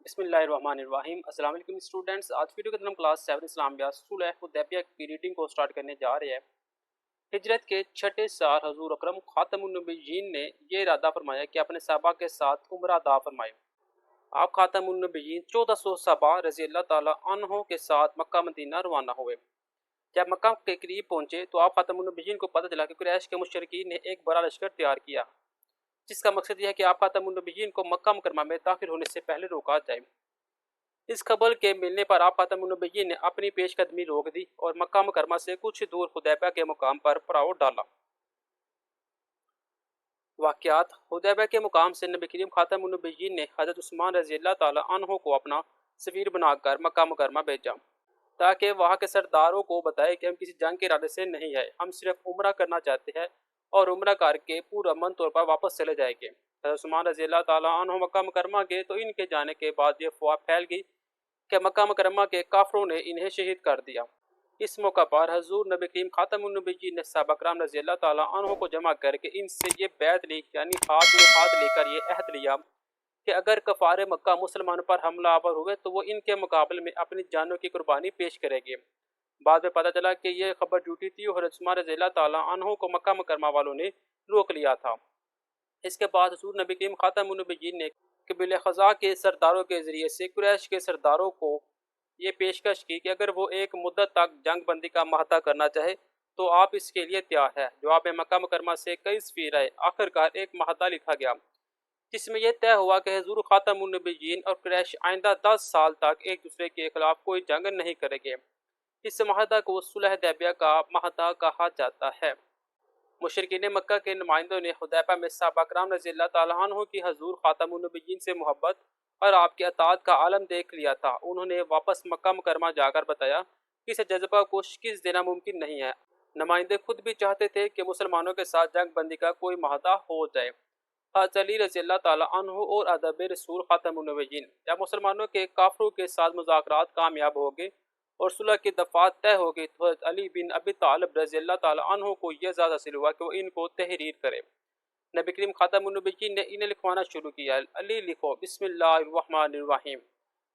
बिस्मिल्लाहिर्रहमानिर्रहीम। अस्सलाम वालेकुम स्टूडेंट्स। आज वीडियो के अंदर हम क्लास 7 इस्लामिया सुलह हुदैबिया की रीडिंग को स्टार्ट करने जा रहे हैं। हिजरत के छठे साल हजूर अकरम खातमुन नबिय्यीन ने ये इरादा फरमाया कि अपने सहाबा के साथ उम्रा अदा फरमाए। आप खातमुन नबिय्यीन 1400 सहाबा रजी अल्लाह ताला अन्हों के साथ मक्का मदीना रवाना हुए। जब मक्का के करीब पहुंचे तो आप खातमुन नबिय्यीन को पता चला कि कुरैश के मुशरिकीन ने एक बड़ा लश्कर तैयार किया, जिसका मकसद यह है कि आप खातमुन नबिय्यीन को मक्का मुकरमा में दाखिल होने से पहले रोका जाए। इस खबर के मिलने पर आप खातमुन नबिय्यीन ने अपनी पेशकदमी रोक दी और मक्का मुकरमा से कुछ दूर हुदैबिया के मुकाम पर पड़ाव डाला। वाक़यात। हुदैबिया के मुकाम से नबी करीम खातमुन नबिय्यीन ने हज़रत उस्मान रज़ी अल्लाह ताला अन्हो को अपना सफ़ीर बनाकर मक्का मुकरमा भेजा, ताकि वहाँ के सरदारों को बताए कि हम किसी जंग के इरादे से नहीं है, हम सिर्फ उम्रा करना चाहते हैं और उम्रा करके पुरअमन तौर पर वापस चले जाएंगे। हज़रत उस्मान रज़ी अल्लाह ताला अन्हो मक्का मुकरमा गए तो इनके जाने के बाद ये अफवाह फैल गई कि मक्का मुकरमा के काफरों ने इन्हें शहीद कर दिया। इस मौका पर हजूर नबी करीम खातमुन नबिय्यीन ने सहाबा कराम रज़ी अल्लाह ताला अन्हों को जमा करके इनसे ये बैत ली, यानी हाथ में हाथ लेकर ये अहद लिया कि अगर कफार मक्का मुसलमानों पर हमला आवर हुए तो वो इनके मुकाबले में अपनी जानों की कुर्बानी पेश करेंगे। बाद में पता चला कि यह खबर झूठी थी और हज़रत उस्मान रज़ी अल्लाह ताला अन्हों को मक्का मुकरमा वालों ने रोक लिया था। इसके बाद हजूर नबी करीम खातमुन नबिय्यीन ने कबीले खज़ा के सरदारों के ज़रिए से कुरैश के सरदारों को ये पेशकश की कि अगर वो एक मुद्दत तक जंग बंदी का माहता करना चाहे तो आप इसके लिए तैयार है। जवाब में मक्का मुकरमा से कई सफ़ीर आए। आखिरकार एक माहता लिखा गया, जिसमें यह तय हुआ कि हजूर खातमुन नबिय्यीन और कुरैश आइंदा 10 साल तक एक दूसरे के खिलाफ कोई जंग नहीं करेंगे। इस माहदा को सुलह हुदैबिया का माहदा कहा जाता है। मुशरिकीन मक्का के नुमाइंदों ने हुदैबिया में सहाबा कराम रज़ी अल्लाह ताला अन्हु की हजूर खातमुन नबिय्यीन से मोहब्बत और आपके अताअत का आलम देख लिया था। उन्होंने वापस मक्का मुकरमा जाकर बताया कि इस जज्बा को शिकस्त देना मुमकिन नहीं है। नुमाइंदे खुद भी चाहते थे कि मुसलमानों के साथ जंग बंदी का कोई माहदा हो जाए। हज़रत अली रज़ी अल्लाह ताला अन्हु और अदब रसूल खातमुन नबिय्यीन जब मुसलमानों के काफरों के साथ मुज़ाकरात कामयाब हो गए और सुलह की दफ़ात तय हो गई तो अली बिन अबी तालिब रज़ी अल्लाह ताला अन्हु को यह ज़्यादा हासिल हुआ कि वो इनको तहरीर करे। नबी करीम खातमुन नबिय्यीन ने इन्हें लिखवाना शुरू किया। अली लिखो बिस्मिल्लाहिर्रहमानिर्रहीम।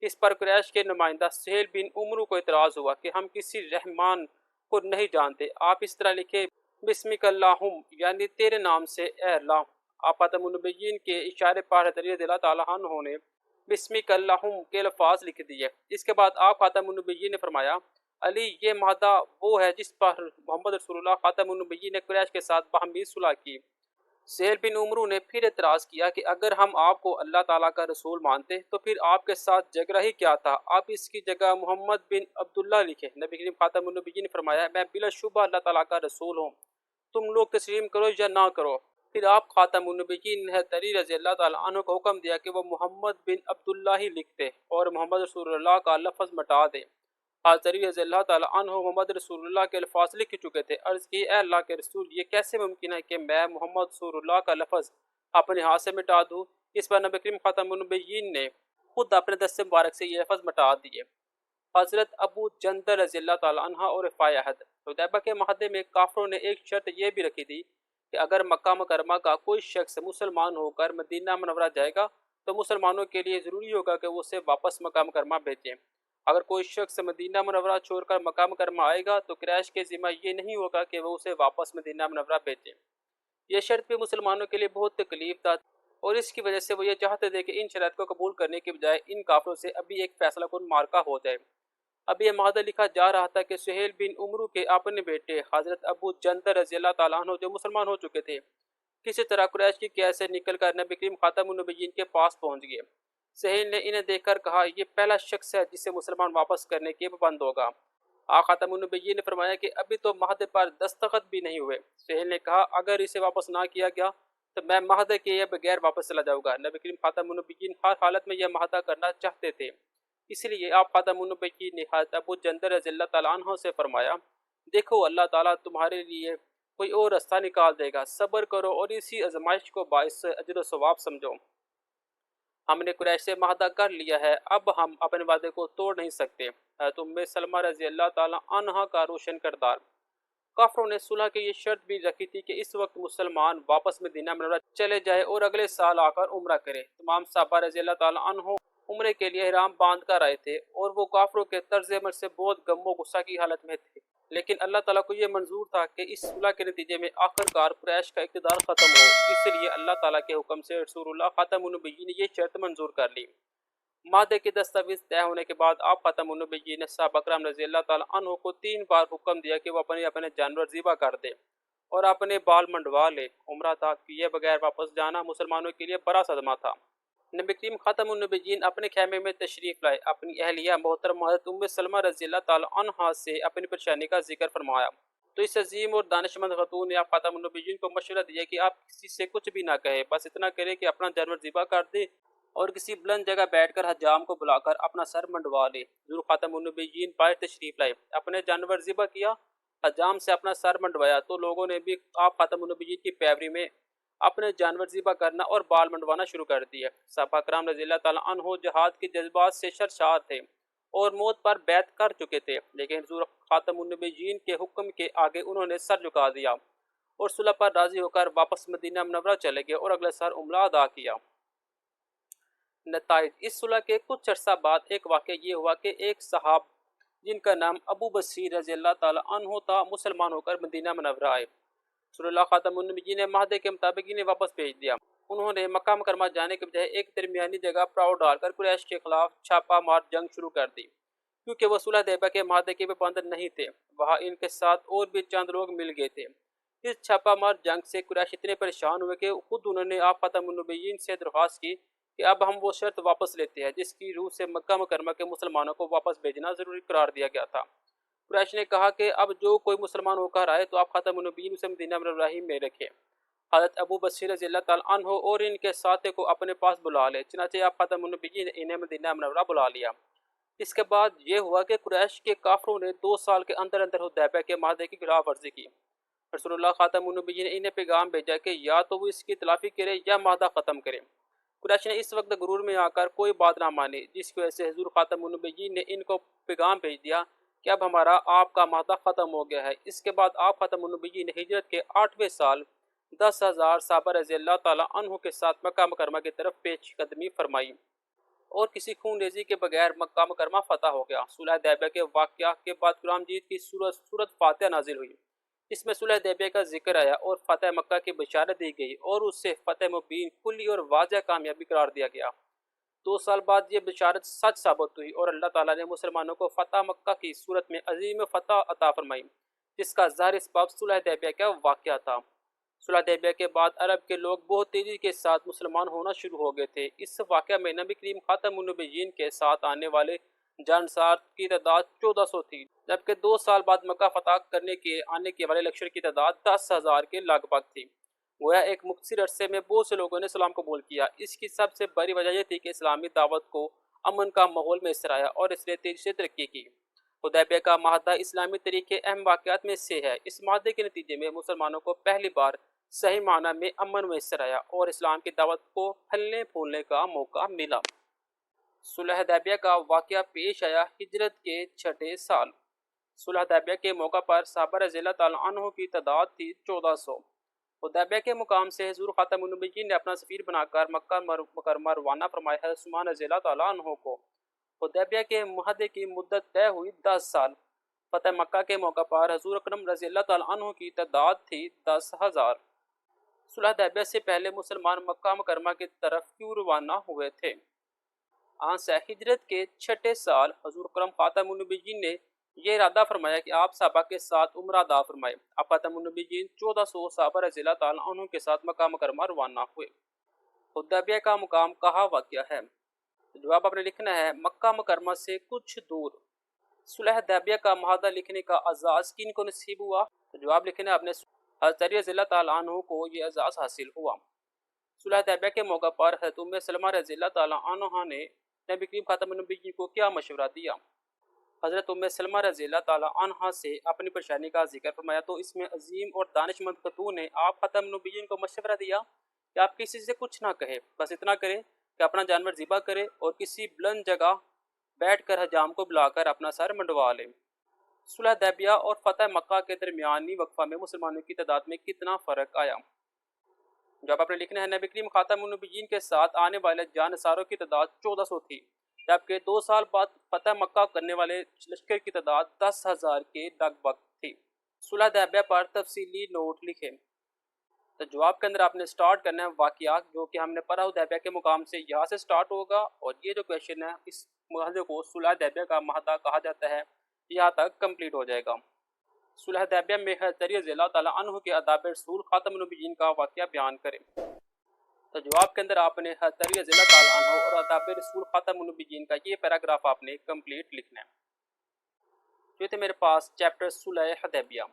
इस पर कुरैश के नुमाइंदा सुहेल बिन उमरू को इतराज़ हुआ कि हम किसी रहमान को नहीं जानते, आप इस तरह लिखे बिस्मिकल्लाहुम, यानी तेरे नाम से ए अल्लाह। आप खातमुन नबिय्यीन के इशारे पर अली रज़ियल्लाहु ताला अन्हु ने बिस्मिकल्लाहुम के अल्फाज लिख दिए। इसके बाद आप खातमुन नबिय्यीन ने फरमाया, अली ये मादा वो है जिस पर मोहम्मद रसूलुल्लाह खातमुन नबिय्यीन ने कुरैश के साथ बाहमी सुलह की। सुहेल बिन उमरू ने फिर एतराज़ किया कि अगर हम आपको अल्लाह ताला का रसूल मानते तो फिर आपके साथ झगड़ा ही क्या था, आप इसकी जगह मोहम्मद बिन अब्दुल्ला लिखे। नबी करीम खातमुन नबिय्यीन ने फरमाया, मैं बिलाशुबह अल्लाह ताला का रसूल हूँ, तुम लोग तस्लीम करो या ना करो। फिर आप खातमुन नबिय्यीन ने अली रज़ी अल्लाह ताला अन्हु को हुक्म दिया कि वो मोहम्मद बिन अब्दुल्ला ही लिखते और मोहम्मद रसूलुल्लाह का लफ्ज़ मिटा दे। हज़रत अली रज़ी अल्लाह ताला अन्हु मोहम्मद रसूलुल्लाह के अल्फाज लिख चुके थे। अर्ज़ की, ए अल्लाह के रसूल, ये कैसे मुमकिन है कि मैं मोहम्मद रसूलुल्लाह का लफ्ज़ अपने हाथ से मिटा दूँ। इस पर नबी करीम खातमुन नबिय्यीन ने खुद अपने दस्ते मुबारक से ये लफ्ज़ मिटा दिए। हज़रत अबू जंदर रज़ी अल्लाह ताला अन्हा और फ़ायहद। हुदैबिया के माहदे में काफरों ने एक शर्त यह भी रखी थी कि अगर मक्का मुकरमा का कोई शख्स मुसलमान होकर मदीना मुनव्वरा जाएगा तो मुसलमानों के लिए ज़रूरी होगा कि वो उसे वापस मक्का मुकरमा भेजें। अगर कोई शख्स मदीना मुनव्वरा छोड़कर मक्का मुकरमा आएगा तो कुरैश के ज़िम्मा ये नहीं होगा कि वो उसे वापस मदीना मुनव्वरा भेजें। यह शर्त भी मुसलमानों के लिए बहुत तकलीफ था और इसकी वजह से वो ये चाहते थे कि इन शराइत को कबूल करने के बजाय इन काफरों से अभी एक फैसला कुन मार्का हो जाए। अब यह माहदा लिखा जा रहा था कि सुहेल बिन उमरू के अपने बेटे हज़रत अबू जंदर रज़ी अल्लाह ताला अन्हु जो मुसलमान हो चुके थे, किसी तरह कुरैश की कैद से निकलकर नबी करीम खातमुन नबिय्यीन के पास पहुंच गए। सुहेल ने इन्हें देखकर कहा, ये पहला शख्स है जिसे मुसलमान वापस करने के पाबंद होगा। खातमुन नबिय्यीन ने फरमाया कि अभी तो माहदे पर दस्तखत भी नहीं हुए। सुहेल ने कहा, अगर इसे वापस ना किया गया तो मैं माहदे के बगैर वापस चला जाऊँगा। नबी करीम खातमुन नबिय्यीन हर हालत में यह माहदा करना चाहते थे, इसलिए आप खातमुन नबिय्यीन ने हज़रत अबू जंदर रज़ी अल्लाह ताला अन्हु से फरमाया, देखो अल्लाह ताला तुम्हारे लिए कोई और रास्ता निकाल देगा, सब्र करो और इसी आजमाइश को बाइस अजर सवाब समझो। हमने कुरैश से माहदा कर लिया है, अब हम अपने वादे को तोड़ नहीं सकते। तुम सलमा रज़ी अल्लाह ताला अन्हा का रोशन करदार। काफरों ने सुलह की ये शर्त भी रखी थी कि इस वक्त मुसलमान वापस मदीना मुनव्वरा चले जाए और अगले साल आकर उम्रा करे। तमाम सहाबा रज़ी अल्लाह ताला अन्हुम عمرے کے لیے احرام باندھ کر آئے تھے اور وہ کافروں کے طرز عمل سے بہت غم و غصہ کی حالت میں تھے، لیکن اللہ تعالیٰ کو یہ منظور تھا کہ اس صلح کے نتیجے میں آخر کار قریش کا اقتدار ختم ہو۔ اس لیے اللہ تعالیٰ کے حکم سے رسول اللہ خاتم النبیین نے یہ شرط منظور کر لی۔ معاہدے کی دستاویز طے ہونے کے بعد آپ خاتم النبیین نے صحابہ کرام رضی اللہ تعالیٰ عنہ کو 3 بار حکم دیا کہ وہ اپنے جانور ذبح کر دے اور اپنے بال منڈوا لے۔ عمرہ ادا کیے بغیر واپس جانا مسلمانوں کے لیے بڑا صدمہ تھا۔ نبی کریم خاتم النبیین اپنے خیمے میں تشریف لائے، اپنی اہلیہ محترمہ حضرت ام سلمہ رضی اللہ تعالیٰ عنہا سے اپنی پریشانی کا ذکر فرمایا، تو اس عظیم اور دانشمند خاتون نے آپ خاتم النبیین کو مشورہ دیا کہ آپ کسی سے کچھ بھی نہ کہے، بس اتنا کرے کہ اپنا جانور ذبح کر دے اور کسی بلند جگہ بیٹھ کر حجام کو بلا کر اپنا سر منڈوا لے۔ حضور خاتم النبیین باہر تشریف لائے، اپنے جانور ذبح کیا، حجام سے اپنا سر منڈوایا، تو لوگوں نے بھی آپ خاتم النبیین کی پیروی میں اپنے جانور ذبح کرنا اور بال منڈوانا شروع کر دیا۔ صحابہ کرام رضی اللہ تعالیٰ عنہ جہاد کے جذبات سے سرشار تھے اور موت پر بیعت کر چکے تھے، لیکن حضور خاتم النبیین کے حکم کے آگے انہوں نے سر جھکا دیا اور صلح پر راضی ہو کر واپس مدینہ منورہ چلے گئے اور اگلے سال عمرہ ادا کیا۔ نتائج: اس صلح کے کچھ عرصہ بعد ایک واقعہ یہ ہوا کہ ایک صحاب جن کا نام ابو بصیر رضی اللہ تعالیٰ عنہ تھا، مسلمان ہو کر مدینہ منورہ آئے۔ رسول اللہ خاتم النبیین نے معاہدے کے مطابق انہیں واپس بھیج دیا۔ انہوں نے مکہ مکرمہ جانے کے بجائے ایک درمیانی جگہ پڑاؤ ڈال کر قریش کے خلاف چھاپا مار جنگ شروع کر دی، کیونکہ وہ صلح حدیبیہ کے معاہدے کے پابند نہیں تھے۔ وہاں ان کے ساتھ اور بھی چند لوگ مل گئے تھے۔ اس چھاپا مار جنگ سے قریش اتنے پریشان ہوئے کہ خود انہوں نے آپ خاتم النبیین سے درخواست کی کہ اب ہم وہ شرط واپس لیتے ہیں جس کی روح سے مکہ مکرمہ کے مسلمانوں کو واپس بھیجنا ضروری قرار دیا گیا تھا۔ قریش نے کہا کہ اب جو کوئی مسلمان ہو کر آئے تو آپ خاتم النبیین اسے مدینہ منورہ میں رکھیں۔ حضرت ابو بصیر رضی اللہ تعالیٰ عنہ اور ان کے ساتھی کو اپنے پاس بلا لے، چنانچہ آپ خاتم النبیین نے انہیں مدینہ منورہ بلا لیا۔ اس کے بعد یہ ہوا کہ قریش کے کافروں نے 2 سال کے اندر حدیبیہ کے معاہدے کی خلاف ورزی کی۔ رسول اللہ خاتم النبیین نے انہیں پیغام بھیجا کہ یا تو وہ اس کی تلافی کرے یا معاہدہ ختم کرے۔ قریش نے اس وقت غرور میں آ کر کوئی بات نہ مانی، جس کی وجہ سے حضور خاتم النبیین نے ان کو پیغام بھیج دیا کہ اب ہمارا آپ کا معاہدہ ختم ہو گیا ہے۔ اس کے بعد آپ خاتم النبیین نے ہجرت کے 8ویں سال 10,000 صحابہ رضی اللہ تعالیٰ عنہ کے ساتھ مکہ مکرمہ کی طرف پیش قدمی فرمائی اور کسی خون ریزی کے بغیر مکہ مکرمہ فتح ہو گیا۔ صلح حدیبیہ کے واقعہ کے بعد قرآن مجید کی سورت فاتحہ نازل ہوئی۔ اس میں صلح حدیبیہ کا ذکر آیا اور فتح مکہ کی بشارت دی گئی اور اس سے فتح مبین، کلی اور واضح کامیابی قرار دیا گیا۔ 2 سال بعد یہ بشارت سچ ثابت ہوئی اور اللہ تعالیٰ نے مسلمانوں کو فتح مکہ کی صورت میں عظیم فتح عطا فرمائی، جس کا ظاہر اسباب صلح حدیبیہ کا واقعہ تھا۔ صلح حدیبیہ کے بعد عرب کے لوگ بہت تیزی کے ساتھ مسلمان ہونا شروع ہو گئے تھے۔ اس واقعہ میں نبی کریم خاتم النبیین کے ساتھ آنے والے جانصار کی تعداد 1400 تھی، جبکہ 2 سال بعد مکہ فتح کرنے کے آنے کے والے لشکر کی تعداد 10,000 کے لگ بھگ تھی۔ گویا ایک مختصر عرصے میں بہت سے لوگوں نے اسلام قبول کیا۔ اس کی سب سے بڑی وجہ یہ تھی کہ اسلامی دعوت کو امن کا ماحول میسر آیا اور اس نے تیزی سے ترقی کی۔ حدیبیہ کا معاہدہ اسلامی تاریخ کے اہم واقعات میں سے ہے۔ اس معاہدے کے نتیجے میں مسلمانوں کو پہلی بار صحیح معنی میں امن میسر آیا اور اسلام کی دعوت کو پھلنے پھولنے کا موقع ملا۔ صلح حدیبیہ کا واقعہ پیش آیا ہجرت کے 6 سال۔ صلح حدیبیہ کے موقع پر صحابہ رضی اللہ تعالیٰ عنہ کی تعداد تھی 1400۔ حدیبیہ کے مقام سے حضور خاتم النبیین نے اپنا سفیر بنا کر مکہ مکرمہ روانہ فرمایا حضرت عثمان رضی اللہ تعالیٰ عنہ کو۔ حدیبیہ کے معاہدے کی مدت طے ہوئی 10 سال۔ فتح مکہ کے موقع پر حضور اکرم رضی اللہ تعالیٰ عنہ کی تعداد تھی 10,000۔ صلح حدیبیہ سے پہلے مسلمان مکہ مکرمہ کی طرف کیوں روانہ ہوئے تھے؟ ہجرت کے 6 سال حضور اکرم خاتم النبیین نے یہ ارادہ فرمایا کہ آپ صحابہ کے ساتھ عمرہ ادا فرمائے۔ آپ خاتم النبیین 1400 صحابہ رضی اللہ تعالیٰ عنہ کے ساتھ مکہ مکرمہ روانہ ہوئے۔ حدیبیہ کا مقام کہاں واقع ہے؟ جواب آپ نے لکھنا ہے مکہ مکرمہ سے کچھ دور۔ صلح حدیبیہ کا معاہدہ لکھنے کا اعزاز کن کو نصیب ہوا؟ جواب لکھنا ہے آپ نے حضرت علی رضی اللہ تعالیٰ عنہ کو یہ اعزاز حاصل ہوا۔ صلح حدیبیہ کے موقع پر حضرت ام سلمہ رضی اللہ تعالیٰ عنہ نے نبی کریم خاتم النبیین کو کیا مشورہ دیا؟ حضرت ام سلمہ رضی اللہ تعالیٰ عنہ سے اپنی پریشانی کا ذکر فرمایا، تو اس میں عظیم اور دانشمند خاتون نے آپ خاتم النبیین کو مشورہ دیا کہ آپ کسی سے کچھ نہ کہے، بس اتنا کرے کہ اپنا جانور ذبح کرے اور کسی بلند جگہ بیٹھ کر حجام کو بلا کر اپنا سر منڈوا لے۔ صلح حدیبیہ اور فتح مکہ کے درمیانی وقفہ میں مسلمانوں کی تعداد میں کتنا فرق آیا؟ जब आपने लिखना है नबी करीम खातमुन्नबिय्यीन के साथ आने वाले जानसारों की तादाद 1400 थी, जबकि 2 साल बाद फतह मक्का करने वाले लश्कर की तादाद 10,000 के लगभग थी। सुलह हुदैबिया पर तफसीली नोट लिखें। तो जवाब के अंदर आपने स्टार्ट करना है वाक़िया जो कि हमने पढ़ा हुदैबिया के मुकाम से, यहाँ से स्टार्ट होगा और ये जो क्वेश्चन है इस मुआहदे को सुलह हुदैबिया का माहदा कहा जाता है, यहाँ तक कंप्लीट हो जाएगा। सुलह हुदैबिया में हज़रत अली रज़ी अल्लाह ताला अन्हु के आदाब रसूल खातमुन नबिय्यीन का वाक़या बयान करें। तो जवाब के अंदर आपने हज़रत अली रज़ी अल्लाह ताला अन्हु और आदाब रसूल खातमुन नबिय्यीन का ये पैराग्राफ आपने कंप्लीट लिखना है। जो थे मेरे पास चैप्टर सुलह हुदैबिया।